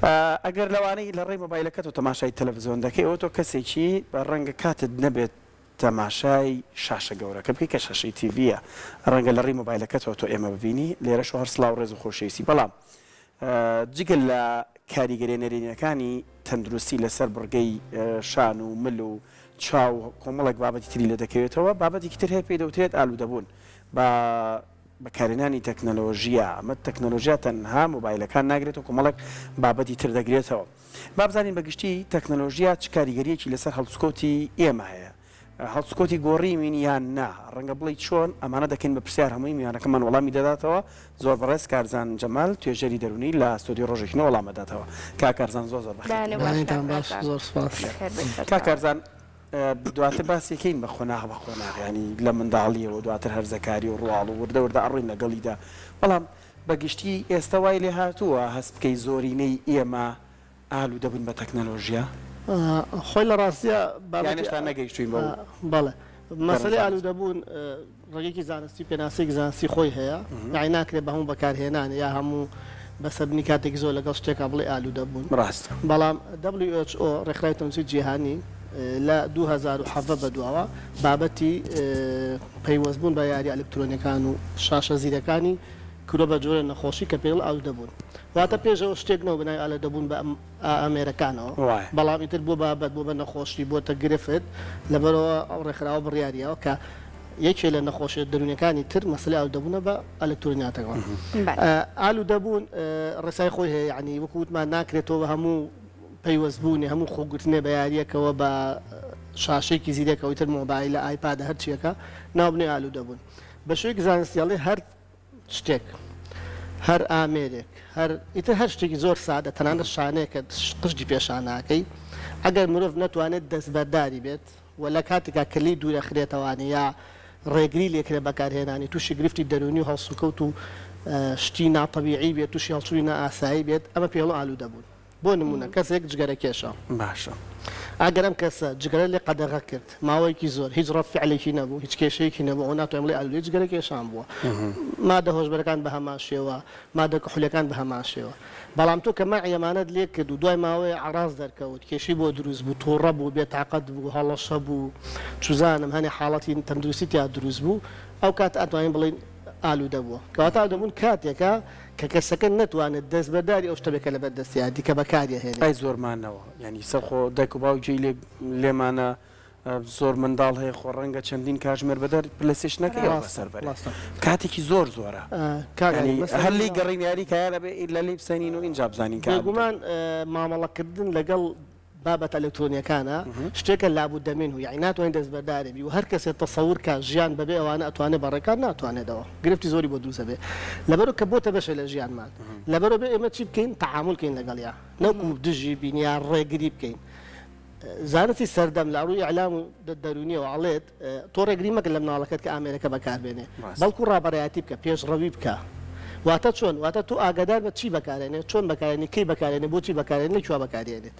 ئەگەر لەوانەی لە ڕێی مۆبایلەکەت و تەماشای تەلەڤیزیۆن دەکەی ئەوتۆ کەسێکی ڕەنگە کاتت نەبێت تەماشای شاشە گەورەکە بکەی کە شاشەی تیڤە ڕەنگە لە ڕێی مۆبایلەکەتەوە تۆ ئێمە ببینی لێرەش هەر سڵاو ڕێز و خۆشەویستی بەڵام جگەل لە کاریگەری نەرێنیەکانی تەندروستی لەسەر بڕگەی شان و مل و چاو کۆمەڵێک بابەتی تری لە دەکەوێتەوە بابەتێکی تر هەیە پێی دەوترێت ئالوودەبوون بەکارهێنانی تەکنەلۆژیە ئەمە تەکنەلۆژیا تەنها مۆبایلەکان ناگرێتەوە کۆمەڵێک بابەتی تر دەگرێتەوە با بزانین بەگشتی تەکنەلۆژیا چ کاریگەریەکی لەسەر هەڵسکۆتی ئێمە هەیە هەڵسکۆتی گۆڕیمین یان نا ڕەنگە بڵیت چۆن ئەمانە دەکەین بە پرسیار هەمووی میوانەکەمان وەڵامی دەداتەوە زۆر بەڕێز کارزان جەمال توێژەری دەرونی لە ستۆدیۆ ڕۆژێکنەوە وەڵامەداتەوە کارزان زۆر کارزان دواتر باسیەکەین بە خۆناغ بە خۆناغ ینی لە منداڵیەوە دواتر هەرزەکاری و ڕواڵ و وردە وردە ئەڕووی لەگەڵیدا بەڵام بەگشتی ئێستا وای لێ هاتووە هەست بکەی زۆرینەی ئێمە ئالوودە بووین بە تەکنەلۆژیا خۆی لە ڕاستیە بابەتێشتا نەگەیشتوین بەڵێ مەسەلەی ئالوودەبوون ڕێگەیەکی زانستی پێناسێک زانستی خۆی هەیە یعنی ناکرێت بە هەموو بەکارهێنان یا هەموو بەسەربنی کاتێک زۆر لەگەڵ شتێکا بڵێ ئالوودەبوون ڕاست بەڵام WHO ڕێکخراوی تەندروستی جیهانی لە 2007 بەدواوە بابەتی پەیوەستبوون بە یاری ئەلکترۆنیەکان و شاشە زیرەکانی کورە بە جۆرە نەخۆشی کە پێڵ ئالوودەبوون واتە پێشەوە شتێکنەوە بنای ئالوودەبوون بە ئەمریکانەوە بەڵام ئیتر بۆ بابەت بۆ بە نەخۆشی بۆتە گرفت لەبەرەوە ئەو ڕێکخراوە بڕیاریەوە کە یەکێ لە نەخۆشیە دەرونیەکانی تر مەسلەی ئالوودەبوونە بە ئەلکترۆنیاتەکەەوە ئالوودەبوون ڕێسای خۆی هەیە یعنی وەکو وتمان ناکرێتەوە هەموو پەیوەستبوونی هەموو خۆگرتنێ بە یاریەکەوە بە شاشێکی زیرەکەەوەی تر مۆبایل لە ئایپاد هەر چیەکە ناوبنێ ئالوودەبوون بە شوێک زانستیاڵی هەر شتێک هەر ئامێرێک ئیتر هەر شتێکی زۆر سادە تەنانەت شانەیەکە قژی پێشاناکەی ئەگەر مرۆڤ نەتوانێت دەستبەرداری بێت و لە کاتێکا کلی دوورە خرێتەوانی یا ڕێگری لێکرێ بەکارهێنانی تووشی گرفتی دەرونی و هەڵسوکەوت و شتی ناتەبیعی بێت تووشی هەڵسووی نائاسایی بێت ئەمە پێڵە ئالوودەبوون بۆ نمونە کەسێک جگەرە کێشە باشە ئەگەر ئەم کەسە جگەرە لێ قەدەغە کرد ماوەیەکی زۆر هیچ ڕەفعلێکی نەبوو هیچ کێشەیەکی نەبوو ئەو ناتوانێت بڵێ ئالوودەی جگەرە کێشان بووە مادە هۆشبەرەکان بە هەمان شێوە مادە کحولەکان بە هەمان شێوە بەڵام تۆ کە مای ئەمانەت لێ کرد و دوای ماوەیە عراز دەرکەوت کێشی بۆ دروست بوو تووڕە بوو بێتاقەت بوو هەڵەشە بوو چوزانم هەنێ حاڵەتی تەندروستی تیا دروست بوو ئەو کات ئەتوانین بڵین ئالوودە بووە کەواتە ئالوودەبوون کاتێکە کە کەسەکە نەتوانێت دەستبەرداری ئەو شتەبێکە لە بەردەستیان دیکە بەکاریە هێنێ ئای زۆرمانەوە ینی سەرخۆ دایک و باوکی لێمانە زۆر منداڵ هەیە خۆ ڕەنگە چەندین کاتژمێر بەدەر پلەسێشنەکەی بەسەر بەرێ کاتێکی زۆر زۆرە هەلی گەڕین یاری کایە بێ لە لی بسەنین و ئینجا بزانین بێگومان مامەڵەکردن لەگەڵ بابەت ئەلکترۆنیەکانە شتێکە لابوو دەمێن و یعنی ناتوانین دەستبەردارێ بی و هەر کەسێک تەسەور کە ژیان بەبێ ئەوانە ئەتوانێت بەڕێکار ناتوانێتەوە گرفتی زۆری بۆ دروستە بێ لەبەرەوە کە بۆتە بەشە لە ژیانمان لەبەرەوە بێ ئێمە چی بکەین تەعامل بکەین لەگەڵیا نەوەکو دژی بینیا ڕێگری بکەین زانستی سەردەم لە ڕووی ئەعلام و دەرونیەوە ئەڵێت تۆ ڕێگری مەکە لە مناڵەکەت کە ئامێرەکە بەکاربێنێ بەڵکو ڕابەڕایەتی بکە پێش ڕەوی بکە واتە چۆن واتە تۆ ئاگادار بە چی بەکارێنێت چۆن بەکارێنێ کەی بەکارێنێ بۆچی بەکارێنێ کووا بەکارێنێت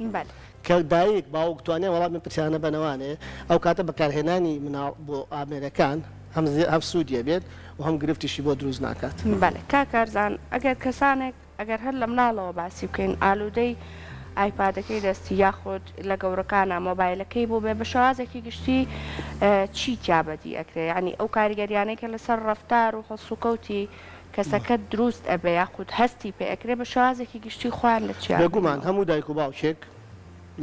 کە دایک باوک توانێت وەڵامی پرسیانە بنەوانێ ئەو کاتە بەکارهێنانی مناڵ بۆ ئامێرەکان هەم سوودیە بێت و هەم گرفتیشی بۆ دروست ناکات کاکارزان ئەگەر کەسانێک ئەگەر هەر لە مناڵەوە باسی بکەین ئالوودەی ئایپادەکەی دەستی یاخود لە گەورەکانە مۆبایلەکەی بۆ بێ بە شازێکی گشتی چی تیابەتی ئەکرێ ینی ئەو کاریگەریانێکە لەسەر ڕەفتار و هەڵسوکەوتی کەسەکە دروست ئەبێ یاخود هەستی پێ ئەکرێ بە شازێکی گشتی خۆیان لە چیان بێگومان هەموو دایک و باوکێک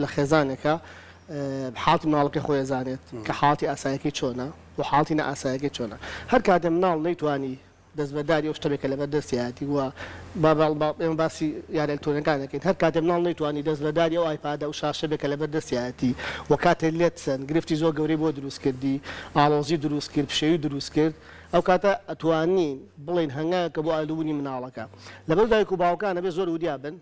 لە خێزانێکە حاڵی مناڵەکەی خۆی زانێت کە حاڵی ئاسایەکەی چۆنە و حاڵی نەئاسایەکەی چۆنە هەر کاتێ مناڵ نەیتوانی دەستبەرداری ئەو شتێکە لە بەردەستیاتی وە ئێمە باسی یاری ئەلکترۆنیەکانەکەین هەر کاتێ مناڵ نەیتوانی دەستبەرداری ئەو ئایپادە و شاشەبێکە لە بەردەستیاتی و کاتێ لێت چەند گرفتی زۆر گەورەی بۆ دروست کردی ئاڵۆزی دروست کرد پشێوی دروست کرد ئەو کاتە ئەتوانین بڵین هەنگاوێکە بۆ ئالوبوونی مناڵەکە لەبەر دایک و باوکانە بێ زۆر ودیا بن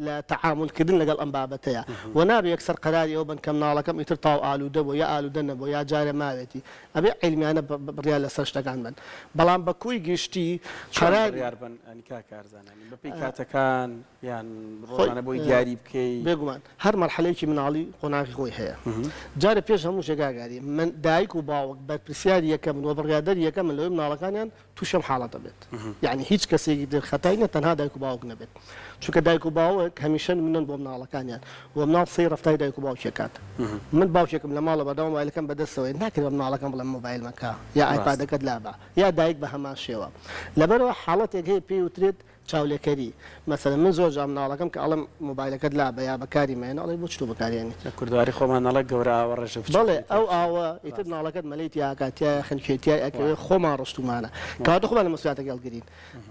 لە تەعاملکردن لەگەڵ ئەم بابەتەیە و نابێ یەکسەر قەراری ئەو بن کە مناڵەکەم ئیتر تاو ئالوودە بۆ یا ئالوودە نەبوو یا جارە ماوێتی ئەبێ عیلمیانە بڕیار لەسەر شتەکان بن بەڵام بە کوی گشتی قەرار بن ئەنیکا کارزانانی بەپێی کاتەکان یان ڕۆژانە بۆی دیاری بکەی بێگومان هەر مەرحەلەیەکی مناڵی قۆناغی خۆی هەیە جارە پێش هەموو شێگاگاری من دایک و باوک بەرپرسیاری یەکەم و بڕیادەری یەکەم من لەوەی مناڵەکانیان تووشەم حاڵەتە بێت یعنی هیچ کەسێکی دەرخەتای نە تەنها دایک و باوک نەبێت چونکە دایک و باوک باوک هەمیشە منن بۆ مناڵەکانیان و مناڵ سەی ڕفتاری دایک و باوکێکات من باوکێکم لە ماڵە بەداوام مۆبایلەکەم بەدەستەوەی ناکرێت بە مناڵەکەم بڵێم مۆبایل مەکە یا ئایپادەکەت لابە یا دایک بە هەمان شێوە لەبەرەوە حاڵەتێک هەیە پێی وترێت چاولێکەری مەسەلەن من زۆر جا مناڵەکەم کە ئەڵم مۆبایلەکەت لابە یا بەکاری مێنە ئەڵێ بۆ چتۆ بەکارێنی لە کوردواری خۆمانەڵە گەورە ئاوە ڕێژە بڵێ ئەو ئاوە ئیتر مناڵەکەت مەلەی تیاکاتیای خەنکێتیای ئەکەوێ خۆمان ڕشتومانە کاتە خۆمان لە مەسوولاتە گەڵگرین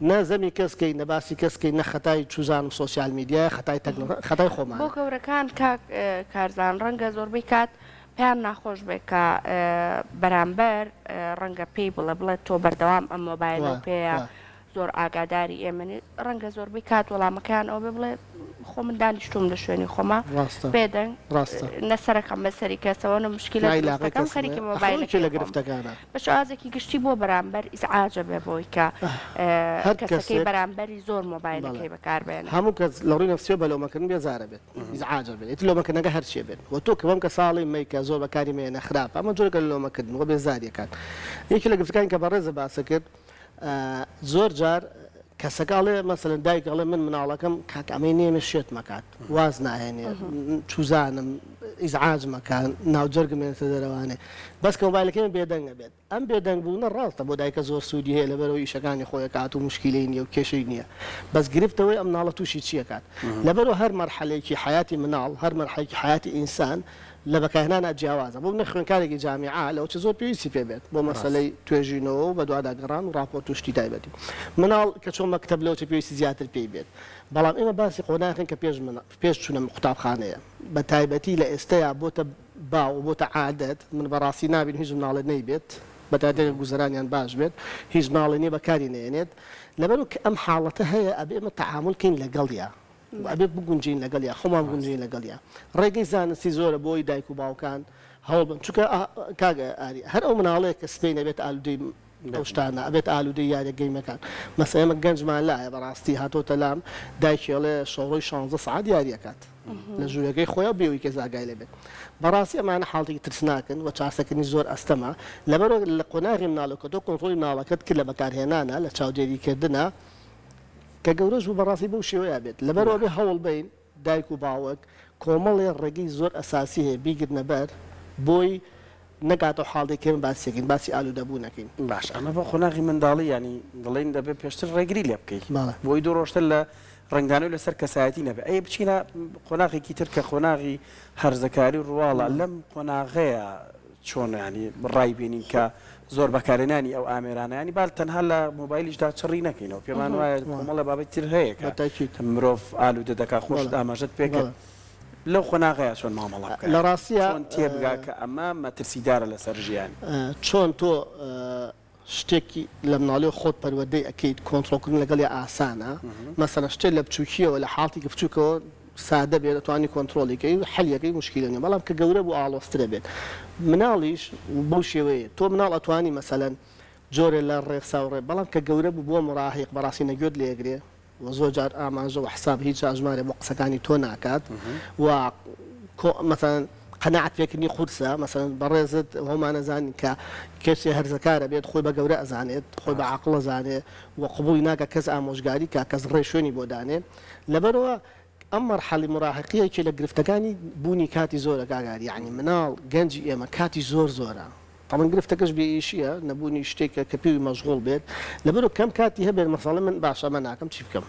نە زەمی کەسکەی نەباسی کەسکەی نە خەتای چوزانم سۆسیال میدیای خەتای خۆمان بۆ گەورەکان کارزان ڕەنگە زۆربەی کات پێیان ناخۆش بێت کە بەرامبەر ڕەنگە پێی بڵێ تۆ بەردەوام ئەم مۆبایل پێەیە زۆر ئاگاداری ئێمە ڕەنگە زۆربەی کات وەڵامەکەیان ئەو بڵێ خۆ من دانیشتوم لە شوێنی خۆما بێدەنگ نەسەرەکەم بەسەری کەسەوە نە مشکلەکەم خەریکی مۆبایلێکی لە گرفتەکانە بە شازێکی گشتی بۆ بەرامبەر ئیزعاجە بێ بۆی کە کەسەکەی بەرامبەری زۆر مۆبایلەکەی بەکاربێن هەموو کەس لە ڕووی نەفسیۆ بەلۆمەکردن بێزارە بێت ئیزعاجە بێت لۆمەکردنەکە هەرچیە بێت و تۆ کە بەم کە ساڵی مەیکە زۆر بەکاری مێنە خراپ ئەمە جۆرەکە لە لۆمەکردن وە بێزاریەکان یەکی لە گرفتەکانی کە بەڕێزە باسە کرد زۆر جار کەسەکەڵێ مەسەلەن دایکەڵێ من مناڵەکەم کاک ئەمەی نێمە شێت مەکات واز ناهێنێ چوزانم ئیزعاج مەکان ناوجەرگمێنێتە دەرەوانێ بەس کە مۆبایلەکەی بێدەنگە بێت ئەم بێدەنگ بوونە ڕاستە بۆ دایکە زۆر سوودی هەیە لەبەرەوەی ئیشەکانی خۆی کات و مشکلەی نییە و کێشەی نییە بەس گرفتەوەی ئەم مناڵە تووشی چیە کات لەبەرەوە هەر مەرحەلەیەکی حیاتی مناڵ هەر مەرحەلەیەکی حیاتی ئینسان لە بەکارهێنانە جیاوازە بۆ خوێنکارێکی جامیعا لەوە چ زۆر پێویستی پێ بێت بۆ مەسەلەی توێژینەوە و بە دوواداگەڕان و راپۆرت و شتی تایبەتی مناڵ کە چۆن مەکتەب لەوە پێویستی زیاتر پێی بێت بەڵام ئێمە باسی قۆناغین کە پێش چوونە قوتابخانەیە بە تایبەتی لە ئێستەیە بۆتە باو و بۆتە عادەت من بەڕاستی نابین هیچ مناڵێ نەیبێت بە تادێک گوزەرانیان باش بێت هیچ ماڵی نیە بەکاری نێنێت لەبەرو کە ئەم حاڵەتە هەیە ئەبێ ئێمە تەعاملکەین لەگەڵیا ئەبێ بگونجین لەگەڵیا خۆمان بگونجین لەگەڵیا ڕێگەی زانستی زۆرە بۆی دایک و باوکان هەوڵ بن چونکە کاگە ئاری هەر ئەو مناڵەیە کە سپەی نەبێت ئالودەی ئەو شتانە ئەبێت ئالودەی یاریگەیمەکان مەسە ئێمە گەنجمان لایە بەڕاستی هاتۆتە لام دایکێڵێ شەڕۆی 16 سعات دیاریەکات لە ژوورەکەی خۆیان بێەوەی کە زاگای لەبێت بەڕاستی ئەمانە حاڵێکی ترسناکن و چاسەکردنی زۆر ئەستەما لەبەرەوە لە قۆناغی مناڵەکە تۆ کۆنتڕۆلی مناڵەکەت کرد لە بەکارهێنانە لە چاودێریکردنە کە گەورەش بوو بەڕاستی بەو شێوەیە بێت لەبەرەوە بێ هەوڵ بین دایک و باوەک کۆمەڵێ ڕێگەی زۆر ئەساسی هەیە بیگرنە بەر بۆی نەکاتەوە حاڵێکێن باسیەکەین باسی ئالوودەبوو نەکەین باش ئەمە بە خۆناغی منداڵی ینی دڵێن دەبێت پێشتر ڕێگری لێ بکەیت بۆی دوو ڕۆژتر لە ڕنگدانەوە لەسەر کەسایەتی نەبێت ئەیە بچینە قۆناغێکی تر کە خۆناغی هەرزەکاری ڕواڵە لەم قۆناغەیە چۆن ینی ڕای بینین کە زۆر بەکارێنانی ئەو ئامێرانانی بال تەنها لە مۆبایلیشدا چڕی نەکەینەوە پێمان وایە کۆمەڵە بابەت تر هەیە کە مرۆڤ ئالوودە دەکات خۆشت ئاماژەت پێکرد لەو خۆناغەیە چۆن مامەڵا بکات لە ڕاستیە تێبگا کە ئەمە مەترسیدارە لەسەر ژیان چۆن تۆ شتێکی لە مناڵی خۆت پەروەردەی ئەەکەیت کۆنتڕۆلکردن لەگەڵ ئاسانە مەسەلە شتێک لە بچووکیەوە لە حاڵێکی بچووکەوە سادە بێت دەتوانی کۆنتڕۆلیکەی و حەلیەکەی مشکلە نیە بەڵام کە گەورە بوو ئاڵۆسترە بێت مناڵیش بەو شێوەیە تۆ مناڵ ئەتوانی مەسەلەن جۆرێ لە ڕێکساوڕێ بەڵام کە گەورە بوو بۆ مڕاهیق بەڕاستی نەگوێت لێگرێ و زۆر جار ئاماژە و حساب هیچ ئاژمارێ بۆ قسەکانی تۆ ناکات و مەسەلەن قەناعەت پێکردنی قورسە مەسەلەن بەڕێزت هەمانەزانین کە کەسێ هەرزەکارە بێت خۆی بە گەورە ئەزانێت خۆی بە عاقڵ ئەزانێت و قبولی ناکە کەس ئامۆژگاری کە کەس ڕێ شوێنی بۆ دانێت لەبەرەوە ئەم مەرحەڵی مراهقیەکی لە گرفتەکانی بوونی کاتی زۆرە کاگاری یعنی مناڵ گەنجی ئێمە کاتی زۆرە طبعا گرفتەکەش بێئیشیە نەبوونی شتێکە کە پێوی مەشغوڵ بێت لەبەرەوە کەم کاتی هەبێت مەسەڵە من باشە مە ناکەم چی بکەم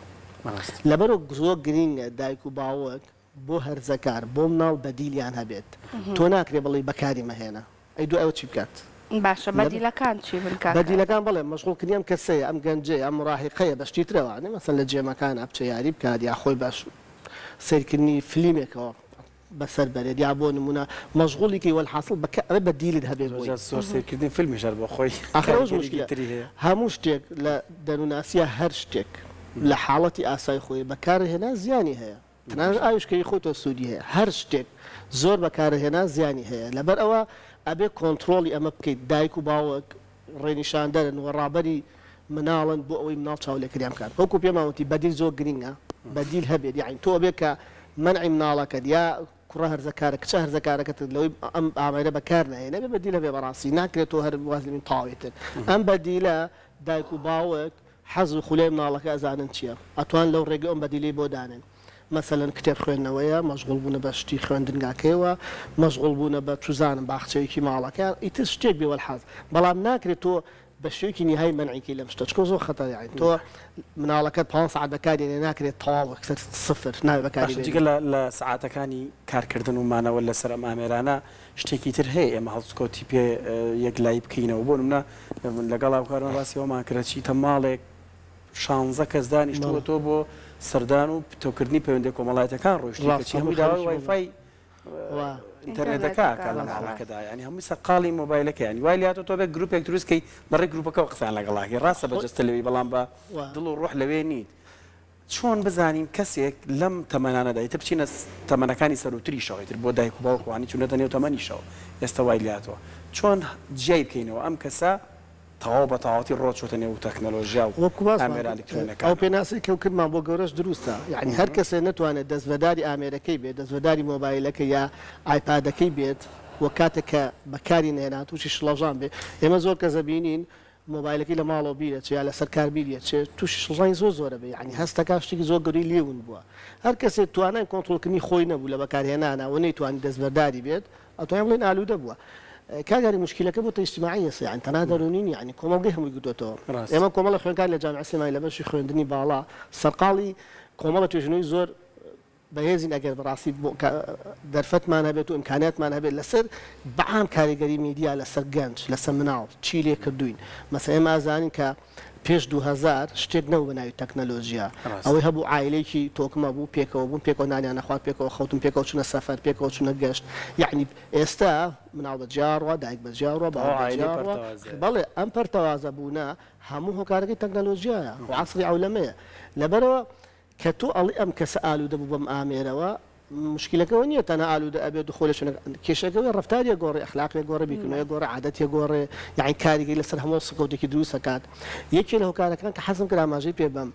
لەبەرەوە زۆر گرینگە دایک و باوەک بۆ هەرزەکار بۆ مناڵ بەدیلیان هەبێت تۆ ناکرێ بڵێ بەکاری مەهێنە ئەی دو ئەوە چی بکات باشە بەدیلەکان چی بکات بەدیلەکان بڵێ مەشغوڵکردنیام کەسەیە ئەم گەنجەیە ئەم مراهقەیە بەشتی ترەوانێ مەسەن لە جێمەکان بچە یاری بکات یا خۆی باش سیرکردنی فیلمێکەوە بەسەر بەرێت یا بۆ نمونە مەشغوڵێکی وەلحاصل ئەوە بەدیلت هەبێت زۆر سیرکردنی فیلمیشەر بۆ خۆی هەموو شتێک لە دەنوناسیە هەر شتێک لە حاڵەتی ئاسای خۆی بەکارهێنا زیانی هەیە تەنانەت ئاویشکەی خۆتۆ سوودی هەیە هەر شتێک زۆر بەکارهێنا زیانی هەیە لەبەر ئەوە ئەبێ کۆنتڕۆلی ئەمە بکەیت دایک و باوەک ڕێنیشاندەرن و ڕابەری مناڵن بۆ ئەوەی مناڵ چاولێکریان بکات وەکو پێماوەتی بەدیل زۆر گرینگە بەدیل هەبێت یعنی تۆ بێت کە منعی مناڵەکەت یا کوڕە هەرزەکارە کچە هەرزەکارەکەت لەوەی ئەم ئامێرە بەکار نهێنە بێ بەدیلە بێ بەڕاستی ناکرێت تۆ هەر وازلین تاوێتن ئەم بەدیلە دایک و باوەک حەز و خولەی مناڵەکە ئەزانن چییە ئەتوان لەو ڕێگە ئەم بەدیلی بۆ دانن مثلەن کتێب خوێندنەوەیە مەشغوڵ بوونە بە شتی خوێندنگاکەوە مەشغوڵ بوونە بە توزانم باخچەیەکی ماڵەکە ئیتر شتێک بێوە حاز بەڵام ناکرێت تۆ بە شێوکی نهایی منعیکی لەم شتە چکۆ زۆر خەتەر یعنی تۆ مناڵەکەت 5 ساعت بەکارێنێ ناکرێت تەواو سفر ناوێت بەکاری جگە لە سعاتەکانی کارکردن و مانەوە لەسەر ئەم ئامێرانە شتێکی تر هەیە ئێمە هەڵسکۆتی پێ یەک لای بکەینەوە بۆ نمونە لەگەڵ هاوکارمان باسیەوەمان کرد چیتە ماڵێک 16 کەس دانیشتووە تۆ بۆ سەردان و پتۆکردنی پەیوەندی کۆمەڵایەتەکان ڕۆیشتی کەچی هەمووی داوای وایفای ئینتەرنێتەکە کە لە ماڵەکەدا ینی هەمووی سەقاڵی مۆبایلەکە ینی وای لاتۆ تۆ بێت گروپێک دروستکەی بەڕێ گروپەکەەوە قسان لەگەڵاکی ڕاستە بەجەستە لەوەی بەڵام بە دڵ و ڕۆح لەوێ نیت چۆن بزانین کەسێک لەم تەمەنانەدا ئیتر بچینە تەمەنەکانی سەروتریشەوە ئیتر بۆ دایک و باوکوانی چونەتە نێو تەمەنیشەوە ئێستا وای لاتەوە چۆن جیای بکەینەوە ئەم کەسە تەواو بە تەواوەتی ڕۆچۆتە نێو تەکنەلۆژیا و کامێرا ئەلکترۆنیەکان ئەو پێناسی کەوتمان بۆ گەورەش دروستە یعنی هەر کەسێ نتوانێت دەستبەداری ئامێرەکەی بێت دەستبەداری مۆبایلەکە یا ئایپادەکەی بێت وە کاتێک کە بەکاری نێنا تووشی شڵەژان بێ ئێمە زۆر کەسە بینین مۆبایلەکەی لە ماڵەوە بیرێت یا لەسەر کار بیرێت تووشی شڵژانی زۆرە بێ ینی هەستەکان شتێکی زۆر گەوری لێون بووە هەر کەسێ توانای کۆنتڕۆلکردنی خۆی نەبوو لە بەکارهێنانە و نەیتوانی دەستبەرداری بێت ئەتوانین بڵێن ئالوودە بووە کاگاری مشکلەکە بۆ اجتماعی یان تەنها دەرونین یعنی کۆمەڵگەی هەمووی گوتوتەوە ئێمە کۆمەڵە خوێنکار لە جامعە سێمای لە بەشی خوێندنی باڵا سەرقاڵی کۆمەڵە توێژنەوەی زۆر بەهێزین ئەگەر بەڕاستی دەرفەتمان هەبێت و ئیمکاناتمان هەبێت لەسەر بەعام کاریگەری میدیا لەسەر گەنج لەسەر مناڵ چی لێ کردوین مەسە ئێمە ئازانین کە پێش 2000 شتێک نەوە بەناوی تەکنەلۆژیا ئەوەی هەبوو عائلەیەکی تۆکمە بوو پێکەوە بوون پێکەوە نانیان نەخوات پێکەوە خەوتن پێکەوە چونە سەفەر پێکەوە چونە گەشت یعنی ئێستا مناڵ بە جیاڕوە دایک بە جیاڕوە بەڵێ ئەم پەرتەوازە بوونە هەموو هۆکارەکەی تەکنەلۆژیایە و عەسری عەولەمەیە لەبەرەوە کە تۆ ئەڵی ئەم کەسە ئالوودە بوو بەم ئامێرەوە مشکلەکەەوە نییە تەنە ئالوودە ئەبێت و خۆ کێشەکەوی ڕفتاریە گۆڕی ئەخلاقی گۆڕە بیکنەوە گۆڕە عادەتە گۆڕێ یعنی کاریگەری لەسەر هەموو سقوتێکی دروست دەکات یەکێ لە هۆکارەکان کە حەزم کرا ئاماژەی پێ بەم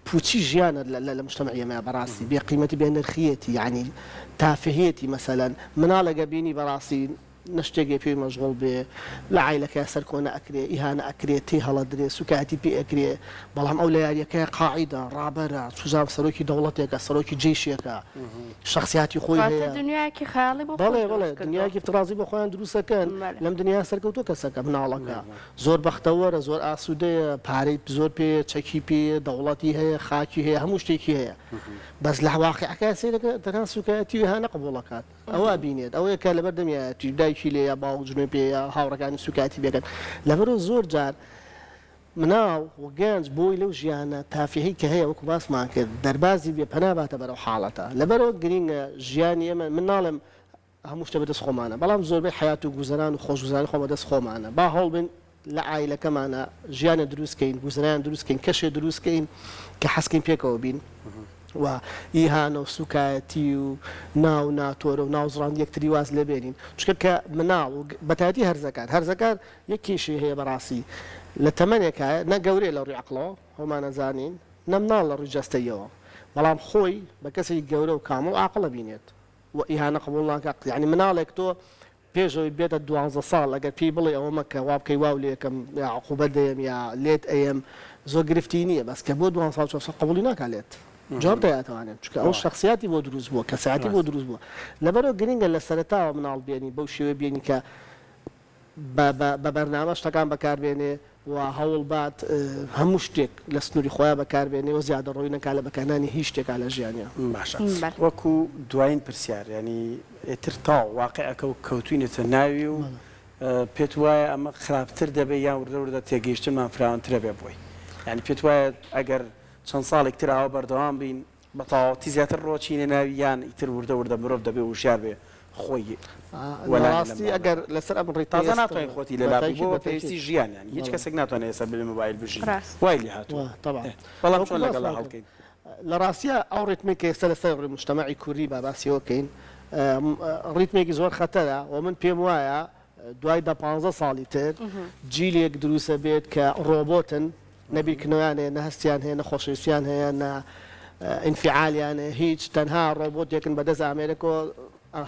پوچی ژیانە لە مجتمعیەمە بەڕاستی بێ قیمەتی بێ نرخیەتی یعنی تافهێتی مەسەلەن مناڵەگە بینی بەڕاستی نشتێکی پێی مەشغوڵ بێ لە عیلەکە سەر کۆنە ئەکرێ ئیهانە ئەکرێت تی هەڵەدرێ سوکاتی پێ ئەکرێ بەڵام ئەو لە یاریەکەی قاعیدە ڕابەرە سوزان سەرۆکی دەوڵەتێکە سەرۆکی جێشێکە شخصیاتی خۆی هەیە دنیاکی خیاڵی بۆ بەڵێ دنیاکی افترازی بۆ خۆیان دروستەکەن لەم دنیا سەرکەوتۆ کەسەکە مناڵەکە زۆر بەختەوەرە زۆر ئاسوودەیە پارەی زۆر پێ چەکی پێ دەوڵەتی هەیە خاکی هەیە هەموو شتێکی هەیە بەس لە واقعەکە سێرەکە تەنها سوکایەتی وێهانە قبوڵەکات ئەوە بینێت ئەوەیە کە لەبەر دەمیایەتی دایکی لێ یا باوجنێ پێ یا هاوڕەکانی سوکاتی بێکەن لەبەرەوە زۆر جار مناڵ و گەنج بۆی لەو ژیانە تافهەی کە هەیە وەکو باسمان کرد دەربازی بێ پەناباتە بەرەو حاڵەتە لەبەرەوە گرینگە ژیانی ئێمە من ناڵێم هەموو شتە بەدەست خۆمانە بەڵام زۆربەی حیات و گوزەران و خۆشگوزاری خۆمە دەست خۆمانە با هەڵبن لە عیلەکەمانە ژیانە دروستکەین گوزەران دروستکەین کەشێ دروستکەین کە حەسکەین پێکەوە بین و ئیهانە و سوکایەتی و ناو ناتۆرە و ناوزڕان یەکتری واز لێبێنین چکە کە مناڵ و بەتاتی هەرزەکان یەک کێشەی هەیە بەڕاستی لە تەمەنێکە نە گەورەی لە ڕووی عەقڵەوە هەمانەزانین نە مناڵ لە ڕووی جەستەیەوە بەڵام خۆی بە کەسێکی گەورە و کامڵ عاقڵە بینێت و ئیهانە قبوڵ ناکات یعنی مناڵێک تۆ پێشەوەی بێتە 12 ساڵ ئەگەر پێی بڵێ ئەوە مەکە وا بکەی واو لێ یەکەم یا عقوبەت دەیەم یا لێت ئەیەم زۆر گرفتی نییە بەس کە بۆ 12 ساڵ قبوڵی ناکات جواب دەیاتوانێت چکە ئەو شخصیاتی بۆ دروست بووە کەساتی بۆ دروست بووە لەبەرەوە گرنگە لە سەرەتاوە مناڵ بێنی بەو شێوە بێنی کە بە بەرنامە شتەکان بەکاربێنێ و هەوڵبات هەموو شتێک لە سنووری خۆیان بەکاربێنێ و زیادە ڕۆی نەکا لە بەکارانی هیچ شتێکا لە ژیانە باشە وەکو دوایین پرسیار ینی ئێتر تاو واقعەکە و کەوتوینێتە ناوی و پێت وایە ئەمە خراپتر دەبێت یان وردەوردە تێگەیشتنمان فراوانترە بێ بۆی ینی پێت وایە ئەگەر چەند ساڵێک تر ئاوە بەردەوام بین بە تەواوەتی زیاتر ڕۆچینە ناوی یان ئیتر وردەوردە مرۆڤ دەبێ وشار بێ خۆی ڕاستی ئەگەر لەسەر ئەم ڕێتازە ناتوانین خۆتی لەلابی بۆ پێویستی ژیانیان هیچ کەسێک ناتوانێت ئێستا بێ مۆبایل بژی وای لێ هاتووە بەڵام چۆن لەگەڵا هەڵکەین لە ڕاستیە ئەو ڕێتمێکی ئێستا لەسەر مجتەمەعی کوردی باباسیەوە بکەین ڕیتمێکی زۆر خەتەرە و من پێم وایە دوای 15 ساڵی تر جیلێک دروستە بێت کە ڕۆبۆتن نەبیرکردنەوەیان هەیە نە هەستیان هەیە نەخۆشەویستیان هەیە نە ئینفعالیان هیچ تەنها ڕۆبۆتێکن بەدەست ئامێرەکەوە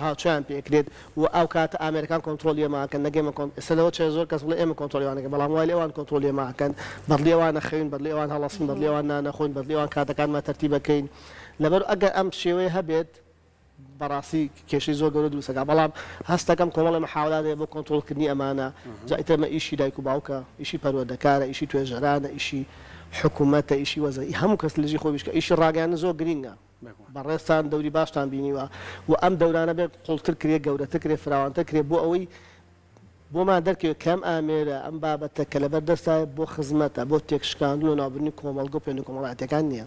هاوچیان پێکرێت و ئەو کاتە ئامریکان کۆنتترۆلیەماکەن نەگەمە سەرەوە چێ زۆر کەس بڵێ ئێمە کۆنتترۆلیوانەکە بەڵام وای لێوان کۆنتترۆلیەماکەن بەڵێوانە خەوین بەڵێوان هەڵەسن بەڵێوان نانەخۆین بەڵێوان کاتەکانمە تەرتیبەکەین لەبەر ئەگەر ئەم شێوەیە هەبێت بەڕاستی کێشەی زۆر گەورە دروستەکە بەڵام هەستەکەم کۆمەڵی مەحاولاتێ بۆ کۆنتترۆلکردنی ئەمانە جایتەمە ئیشی دایک و باوکە ئیشی پەروەردەکارە ئیشی توێژەرانە ئیشی حکوومەتە ئیشی وەزەی هەموو کەس لەژی خۆی بشکە ئیشی ڕاگەیانە زۆر گرینگە بەڕێستان دەوری باشتان بینیوە و ئەم دەورانە بێت قوڵتر کرێ گەورەتر کرێ فراوانتر کرێ بۆ ئەوەی بۆمان دەرکەوێت کەم ئامێرە ئەم بابەتە کە لەبەر دەستایە بۆ خزمەتە بۆ تێکشکاندن و نابردنی کۆمەڵگە و پێنی کۆمەڵایەتەکان نییە.